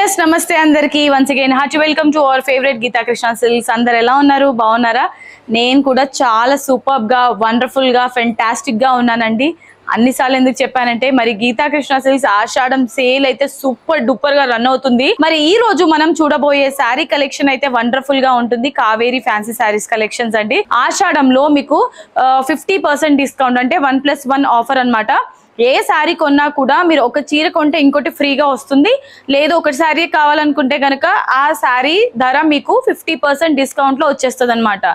Viewers నమస్తే అందరికి once again hearty welcome to our favourite Geetha Krishna Silks. అందరు ఎలా ఉన్నారు? బాగున్నారా? నేను కూడా చాలా సూపర్ గా వండర్ఫుల్ గా ఫెంటాస్టిక్ గా ఉన్నానండి. అన్నిసార్లు ఎందుకు చెప్పానంటే మరి గీతా కృష్ణ సిల్క్స్ ఆషాఢం సేల్ అయితే సూపర్ డూపర్ గా రన్ అవుతుంది. మరి ఈ రోజు మనం చూడబోయే శారీ కలెక్షన్ అయితే వండర్ఫుల్ గా ఉంటుంది. కావేరీ ఫ్యాన్సీ శారీస్ కలెక్షన్స్ అండి. ఆషాఢంలో మీకు 50% డిస్కౌంట్ అంటే 1+1 ఆఫర్ అన్నమాట. ఏ శారీ కొన్నా కూడా మీరు ఒక చీర కొంటే ఇంకోటి ఫ్రీగా వస్తుంది. లేదు ఒక శారీ కావాలనుకుంటే కనుక ఆ శారీ ధర మీకు 50% డిస్కౌంట్ లో వచ్చేస్తుంది అనమాట.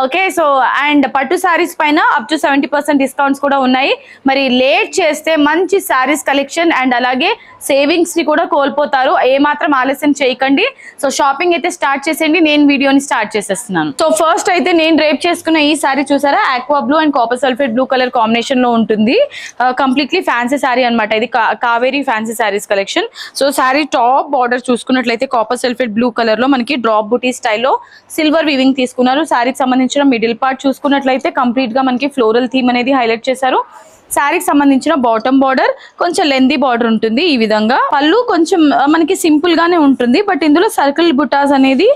ఓకే, సో అండ్ పట్టు శారీస్ పైన అప్ టు 70% డిస్కౌంట్స్ కూడా ఉన్నాయి. మరి లేట్ చేస్తే మంచి శారీస్ కలెక్షన్ అండ్ అలాగే సేవింగ్స్ ని కూడా కోల్పోతారు. ఏ మాత్రం ఆలస్యం చేయకండి. సో షాపింగ్ అయితే స్టార్ట్ చేసేయండి. నేను వీడియోని స్టార్ట్ చేసేస్తున్నాను. సో ఫస్ట్ అయితే నేను రేప్ చేసుకున్న ఈ శారీ చూసారా, aqua blue and copper sulphate blue colour combination లో ఉంటుంది. కంప్లీట్లీ ఫ్యాన్సీ శారీ అనమాట. ఇది Kaveri fancy saris collection. So sari top border చూసుకున్నట్లయితే కాపర్ సల్ఫేట్ బ్లూ కలర్ లో మనకి డ్రాప్ బుటీ స్టైల్లో సిల్వర్ వీవింగ్ తీసుకున్నారు. శారీకి సంబంధించిన మిడిల్ పార్ట్ చూసుకున్నట్లయితే కంప్లీట్ గా మనకి ఫ్లోరల్ థీమ్ అనేది హైలైట్ చేశారు. శారీకి సంబంధించిన బాటమ్ బార్డర్ కొంచెం లెందీ బార్డర్ ఉంటుంది. ఈ విధంగా పళ్ళు కొంచెం మనకి సింపుల్ గానే ఉంటుంది. బట్ ఇందులో సర్కిల్ బుటాస్ అనేది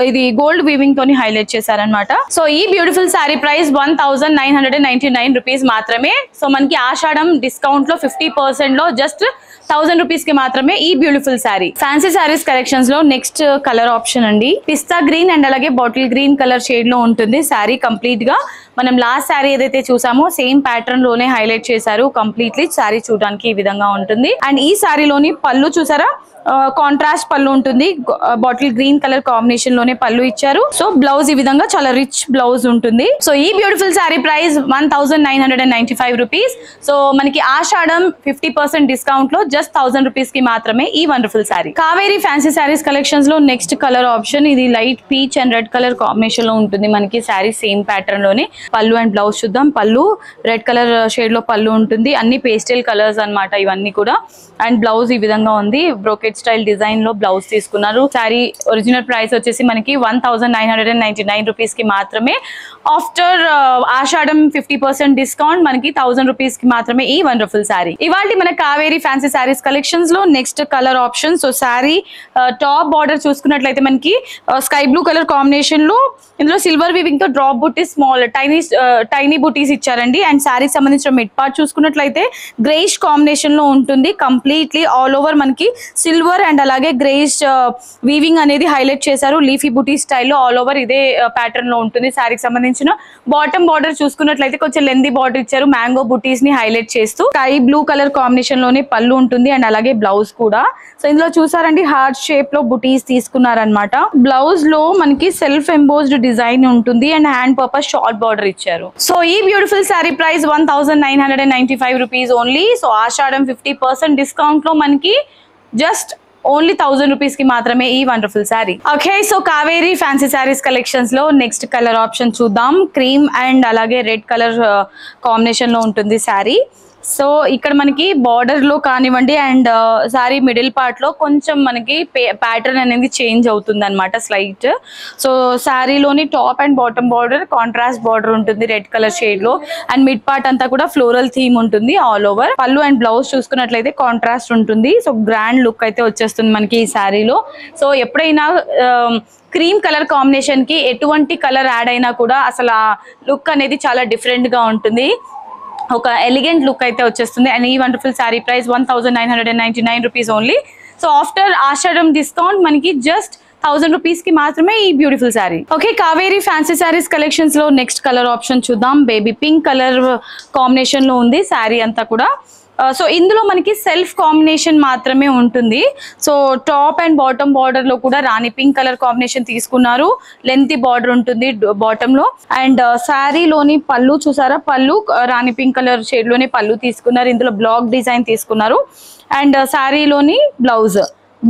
ఇది గోల్డ్ వీవింగ్ తోని హైలైట్ చేశారనమాట. సో ఈ బ్యూటిఫుల్ శారీ ప్రైస్ 1999 రూపీస్ మాత్రమే. సో మనకి ఆషాఢం డిస్కౌంట్ లో 50% లో జస్ట్ 1000 రూపీస్ కి మాత్రమే ఈ beautiful sari. Fancy saris collections లో నెక్స్ట్ కలర్ ఆప్షన్ అండి. పిస్తా గ్రీన్ అండ్ అలాగే బాటిల్ గ్రీన్ కలర్ షేడ్ లో ఉంటుంది శారీ. కంప్లీట్ గా మనం లాస్ట్ శారీ ఏదైతే చూసామో సేమ్ ప్యాటర్న్ లోనే హైలైట్ చేశారు. కంప్లీట్లీ శారీ చూడడానికి ఈ విధంగా ఉంటుంది. అండ్ ఈ శారీలోని పళ్ళు చూసారా, కాంట్రాస్ట్ పళ్ళు ఉంటుంది. బాటిల్ గ్రీన్ కలర్ కాంబినేషన్ లోనే పళ్ళు ఇచ్చారు. సో బ్లౌజ్ ఈ విధంగా చాలా రిచ్ బ్లౌజ్ ఉంటుంది. సో ఈ beautiful sari price 1995 rupees. So మనకి ఆషాఢం 50% డిస్కౌంట్ లో జస్ట్ 1000 రూపీస్ కి మాత్రమే ఈ wonderful sari. Kaveri fancy saris collections లో నెక్స్ట్ కలర్ ఆప్షన్ ఇది light peach and red colour combination లో ఉంటుంది. మనకి శారీ సేమ్ ప్యాటర్న్ లోనే పళ్ళు అండ్ బ్లౌజ్ చూద్దాం. పళ్ళు రెడ్ కలర్ షేడ్ లో పళ్ళు ఉంటుంది. అన్ని పేస్టల్ కలర్స్ అన్నమాట ఇవన్నీ కూడా. అండ్ బ్లౌజ్ ఈ విధంగా ఉంది. బ్రోకెట్ స్టైల్ డిజైన్ లో బ్లౌజ్ తీసుకున్నారు. శారీ ఒరిజినల్ ప్రైస్ వచ్చేసి మనకి 1999 రూపీస్ కి మాత్రమే. ఆఫ్టర్ ఆషాఢం 50% డిస్కౌంట్ మనకి 1000 రూపీస్ కి మాత్రమే ఈ వండర్ఫుల్ శారీ. ఇవాళ మన కావేరీ ఫ్యాన్సీ శారీస్ కలెక్షన్స్ లో next colour option. So sari top border చూసుకున్నట్లయితే మనకి స్కై బ్లూ కలర్ కాంబినేషన్ లో ఇందులో సిల్వర్ వీవింగ్ తో డ్రాప్ బుటీస్ స్మాల్ టైనీ బుటీస్ ఇచ్చారండి. అండ్ శారీకి సంబంధించిన మిడ్ పార్ట్ చూసుకున్నట్లయితే గ్రేష్ కాంబినేషన్ లో ఉంటుంది. కంప్లీట్లీ ఆల్ ఓవర్ మనకి సిల్వర్ అండ్ అలాగే గ్రేష్ వీవింగ్ అనేది హైలైట్ చేశారు. లీఫీ బుటీ స్టైల్లో ఆల్ ఓవర్ ఇదే ప్యాటర్న్ లో ఉంటుంది. శారీకి సంబంధించిన బాటమ్ బార్డర్ చూసుకున్నట్లయితే కొంచెం లెందీ బార్డర్ ఇచ్చారు. మ్యాంగో బుటీస్ ని హైలైట్ చేస్తూ స్కై బ్లూ కలర్ కాంబినేషన్ లోనే పళ్ళు ఉంటుంది అండ్ అలాగే బ్లౌజ్ కూడా. సో ఇందులో చూసారండి హార్ట్ షేప్ లో బుటీస్ తీసుకున్నారనమాట. బ్లౌజ్ లో మనకి సెల్ఫ్ ఎంబోస్డ్ డిజైన్ ఉంటుంది and hand purpose short border ఇచ్చారు. సో ఈ beautiful sari price 1995 rupees only. So Ashadham 50% discount లో మనకి జస్ట్ ఓన్లీ 1000 రూపీస్ కి మాత్రమే ఈ wonderful sari. Okay, so Kaveri fancy saris collections లో నెక్స్ట్ కలర్ ఆప్షన్ చూద్దాం. క్రీమ్ అండ్ అలాగే రెడ్ కలర్ కాంబినేషన్ లో ఉంటుంది శారీ. సో ఇక్కడ మనకి బార్డర్ లో కానివ్వండి అండ్ శారీ మిడిల్ పార్ట్ లో కొంచెం మనకి ప్యాటర్న్ అనేది చేంజ్ అవుతుంది అనమాట స్లైట్. సో శారీలోని top and bottom border contrast border ఉంటుంది రెడ్ కలర్ షేడ్ లో. అండ్ మిడ్ పార్ట్ అంతా కూడా ఫ్లోరల్ థీమ్ ఉంటుంది ఆల్ ఓవర్. పళ్ళు అండ్ బ్లౌజ్ చూసుకున్నట్లయితే కాంట్రాస్ట్ ఉంటుంది. సో గ్రాండ్ లుక్ అయితే వచ్చేస్తుంది మనకి ఈ శారీలో. సో ఎప్పుడైనా క్రీమ్ కలర్ కాంబినేషన్ కి ఎటువంటి కలర్ యాడ్ అయినా కూడా అసలు ఆ లుక్ అనేది చాలా డిఫరెంట్ గా ఉంటుంది. ఒక ఎలిగెంట్ లుక్ అయితే వచ్చేస్తుంది. అండ్ ఈ wonderful sari price 1999 rupees only. So after Ashadham discount మనకి జస్ట్ 1000 రూపీస్ కి మాత్రమే ఈ beautiful sari. Okay, Kaveri fancy saris collections లో నెక్స్ట్ కలర్ ఆప్షన్ చూద్దాం. బేబీ పింక్ కలర్ కాంబినేషన్ లో ఉంది శారీ అంతా కూడా. సో ఇందులో మనకి సెల్ఫ్ కాంబినేషన్ మాత్రమే ఉంటుంది. So top and bottom border లో కూడా రాణి పింక్ కలర్ కాంబినేషన్ తీసుకున్నారు. లెంతీ బార్డర్ ఉంటుంది బాటమ్ లో. అండ్ శారీలోని పళ్ళు చూసారా, పళ్ళు రాణి పింక్ కలర్ షేడ్ లోనే పళ్ళు తీసుకున్నారు. ఇందులో బ్లాక్ డిజైన్ తీసుకున్నారు. అండ్ శారీలోని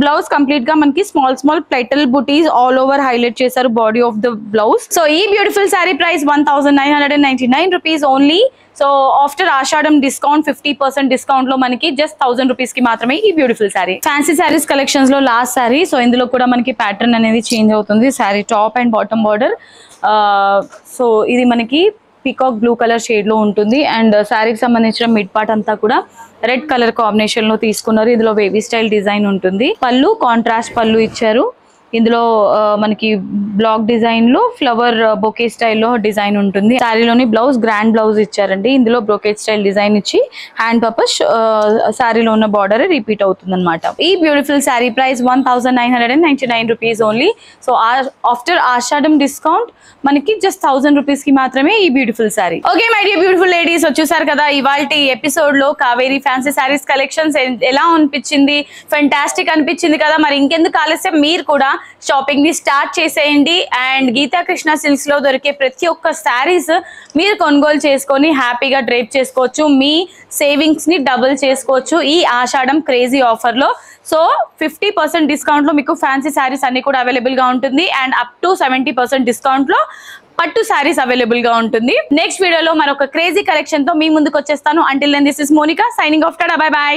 బ్లౌజ్ కంప్లీట్ గా మనకి స్మాల్ ప్లెటల్ బుటీస్ ఆల్ ఓవర్ హైలైట్ చేశారు body of the blouse. So ఈ beautiful sari price 1999 rupees only. So after Ashadham discount 50% discount లో మనకి జస్ట్ 1000 రూపీస్ కి మాత్రమే ఈ beautiful sari. Fancy saris collections లో లాస్ట్ శారీ. సో ఇందులో కూడా మనకి ప్యాటర్న్ అనేది చేంజ్ అవుతుంది. Sari top and bottom border. So ఇది మనకి పీకాక్ బ్లూ కలర్ షేడ్ లో ఉంటుంది. అండ్ శారీకి సంబంధించిన మిడ్ పార్ట్ అంతా కూడా రెడ్ కలర్ కాంబినేషన్ లో తీసుకున్నారు. ఇందులో వేవీ స్టైల్ డిజైన్ ఉంటుంది. పళ్ళు కాంట్రాస్ట్ పళ్ళు ఇచ్చారు. ఇందులో మనకి బ్లాక్ డిజైన్ లో ఫ్లవర్ బొకే స్టైల్లో డిజైన్ ఉంటుంది. శారీలోని బ్లౌజ్ గ్రాండ్ బ్లౌజ్ ఇచ్చారండి. ఇందులో బ్రోకేట్ స్టైల్ డిజైన్ ఇచ్చి హ్యాండ్ పర్పస్ శారీలో ఉన్న బార్డర్ రిపీట్ అవుతుంది అనమాట. ఈ beautiful sari price 1999 rupees only. So after Ashadham discount మనకి జస్ట్ 1000 రూపీస్ కి మాత్రమే ఈ beautiful sari. Okay my dear beautiful ladies, వచ్చేసారు కదా ఇవాల్టి ఎపిసోడ్ లో కావేరీ ఫ్యాన్సీ శారీస్ కలెక్షన్స్ ఎలా అనిపించింది? ఫెంటాస్టిక్ అనిపించింది కదా. మరి ఇంకెందుకు ఆలస్యం, మీరు కూడా షాపింగ్ ని స్టార్ట్ చేసేయండి. అండ్ గీతా కృష్ణ సిల్క్స్ లో దొరికే ప్రతి ఒక్క శారీస్ మీరు కొనుగోలు చేసుకొని హ్యాపీగా డ్రేప్ చేసుకోవచ్చు. మీ సేవింగ్స్ ని డబుల్ చేసుకోవచ్చు ఈ ఆషాఢం క్రేజీ ఆఫర్ లో. సో 50% డిస్కౌంట్ లో మీకు ఫ్యాన్సీ శారీస్ అన్ని కూడా అవైలబుల్ గా ఉంటుంది. అండ్ అప్ టు 70% డిస్కౌంట్ లో పట్టు శారీస్ అవైలబుల్ గా ఉంటుంది. నెక్స్ట్ వీడియోలో మరొక క్రేజీ కలెక్షన్ తో మీ ముందుకు వచ్చేస్తాను. Until then this is Monica signing off. Tata bye by.